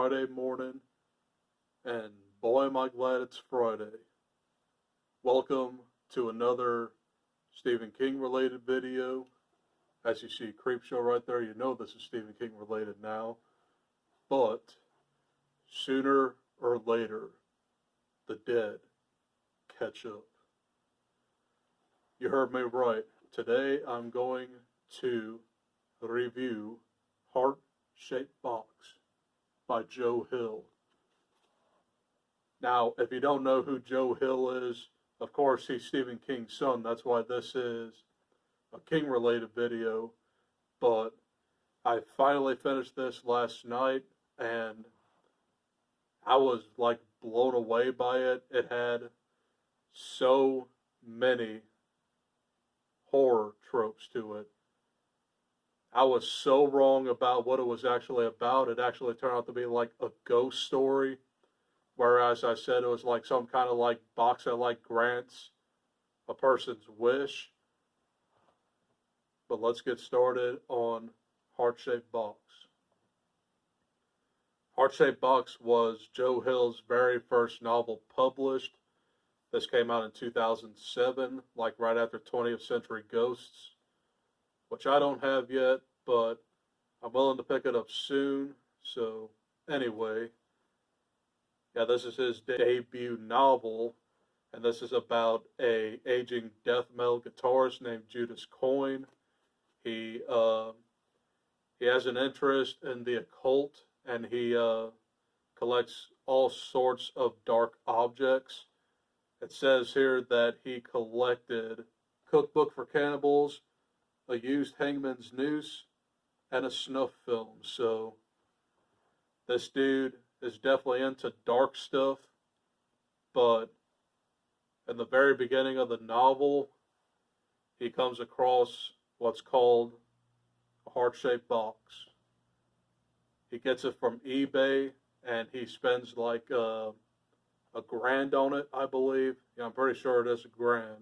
Friday morning, and boy, am I glad it's Friday. Welcome to another Stephen King related video. As you see Creepshow right there, you know this is Stephen King related now. But sooner or later, the dead catch up. You heard me right. Today I'm going to review Heart-Shaped Box by Joe Hill. Now, if you don't know who Joe Hill is, of course he's Stephen King's son. That's why this is a King-related video. But I finally finished this last night, and I was like blown away by it. It had so many horror tropes to it. I was so wrong about what it was actually about. It actually turned out to be like a ghost story, whereas I said it was like some kind of like box that like grants a person's wish. But let's get started on Heart-Shaped Box. Heart-Shaped Box was Joe Hill's very first novel published. This came out in 2007, like right after 20th Century Ghosts, which I don't have yet, but I'm willing to pick it up soon. So anyway, yeah, this is his debut novel, and this is about a aging death metal guitarist named Judas Coyne. He has an interest in the occult, and he collects all sorts of dark objects. It says here that he collected Cookbook for Cannibals, a used hangman's noose, and a snuff film. So this dude is definitely into dark stuff, but in the very beginning of the novel, he comes across what's called a heart-shaped box. He gets it from eBay, and he spends like $1,000 on it, I believe. Yeah, I'm pretty sure it is $1,000.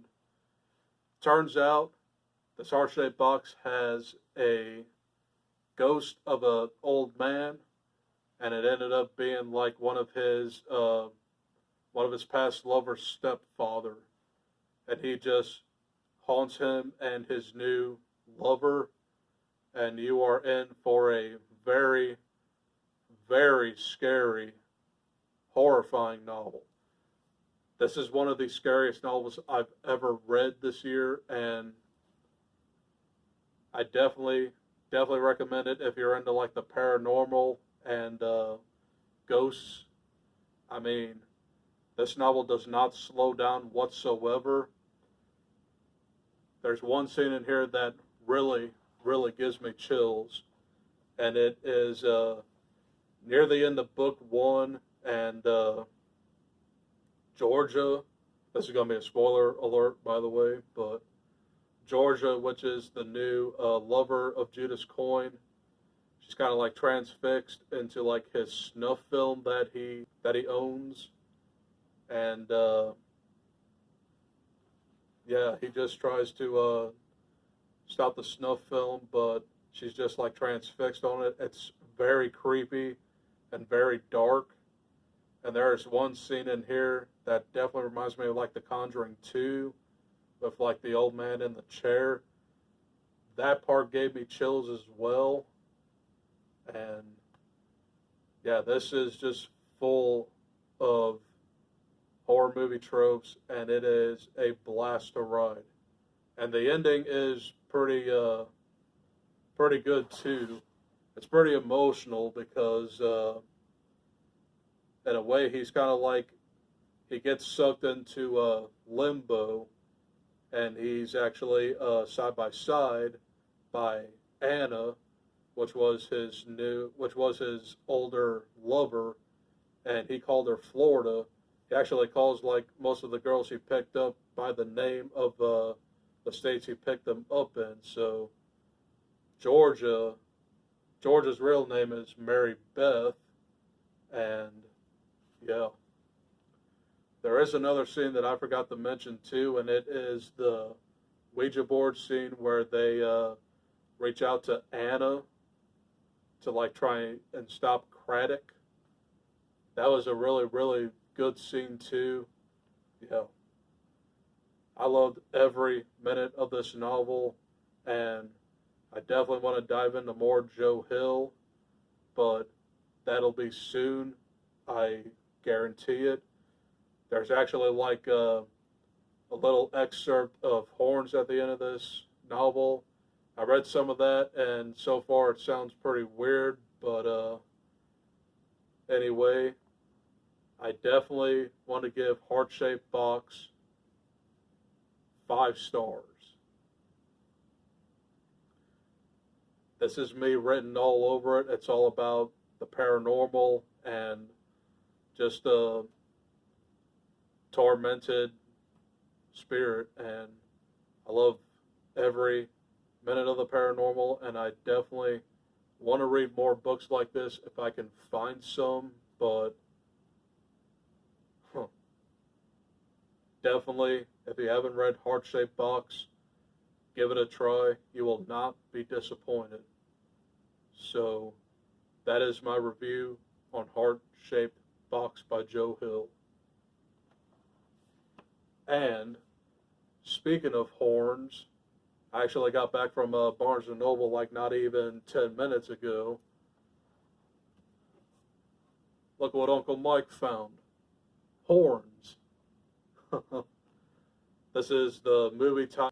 Turns out this heart-shaped box has a ghost of an old man, and it ended up being like one of his past lover's stepfather, and he just haunts him and his new lover, and you are in for a very, very scary, horrifying novel. This is one of the scariest novels I've ever read this year, and I definitely recommend it if you're into like the paranormal and ghosts. I mean, this novel does not slow down whatsoever. There's one scene in here that really gives me chills, and it is near the end of book 1, and Georgia, this is going to be a spoiler alert, by the way, but Georgia, which is the new lover of Judas Coyne, she's kind of like transfixed into like his snuff film that he owns, and yeah, he just tries to stop the snuff film, but she's just like transfixed on it. It's very creepy and very dark. And there's one scene in here that definitely reminds me of like The Conjuring 2, with like the old man in the chair. That part gave me chills as well. And yeah, this is just full of horror movie tropes, and it is a blast to ride. And the ending is pretty good too. It's pretty emotional because in a way he's kind of like, he gets sucked into limbo, and he's actually side by side by Anna, which was his older lover, and he called her Florida. He actually calls like most of the girls he picked up by the name of the states he picked them up in. So Georgia's real name is Mary Beth, and yeah. There is another scene that I forgot to mention too, and it is the Ouija board scene where they reach out to Anna to like try and stop Craddock that was a really, really good scene too. Yeah, I loved every minute of this novel, and I definitely want to dive into more Joe Hill, but that'll be soon. I guarantee it. There's actually like a little excerpt of horns at the end of this novel. I read some of that, and so far it sounds pretty weird, but anyway, I definitely want to give Heart Shaped Box 5 stars. This is me written all over it. It's all about the paranormal and just a tormented spirit, and I love every minute of the paranormal, and I definitely want to read more books like this if I can find some, but definitely, if you haven't read Heart Shaped Box, give it a try. You will not be disappointed. So, that is my review on Heart Shaped Box by Joe Hill. And speaking of horns, I actually got back from Barnes & Noble like not even 10 minutes ago. Look what Uncle Mike found. Horns. This is the movie tie.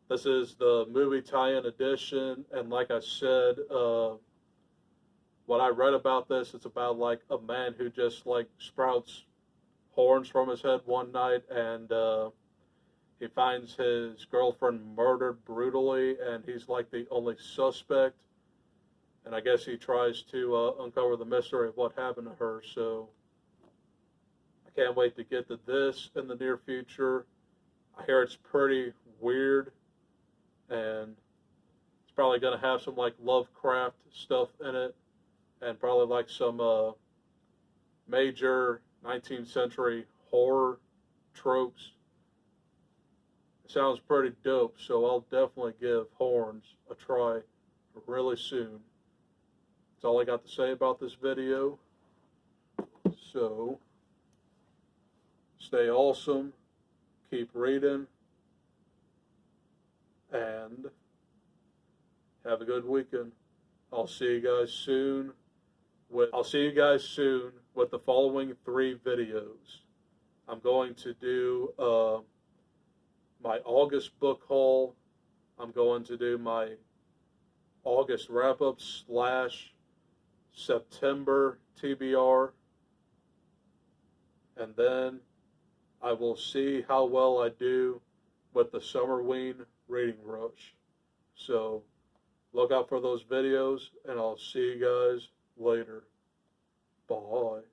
This is the movie tie-in edition, and like I said, what I read about this, it's about like a man who just like sprouts horns from his head one night, and he finds his girlfriend murdered brutally, and he's like the only suspect. And I guess he tries to uncover the mystery of what happened to her. So I can't wait to get to this in the near future. I hear it's pretty weird, and it's probably going to have some like Lovecraft stuff in it, and probably like some major 19th century horror tropes. It sounds pretty dope, so I'll definitely give Horns a try really soon. That's all I got to say about this video. So, stay awesome, keep reading, and have a good weekend. I'll see you guys soon with the following 3 videos. I'm going to do my August book haul. I'm going to do my August wrap-up / September TBR. And then I will see how well I do with the Summerween reading rush. So look out for those videos, and I'll see you guys later. Bye.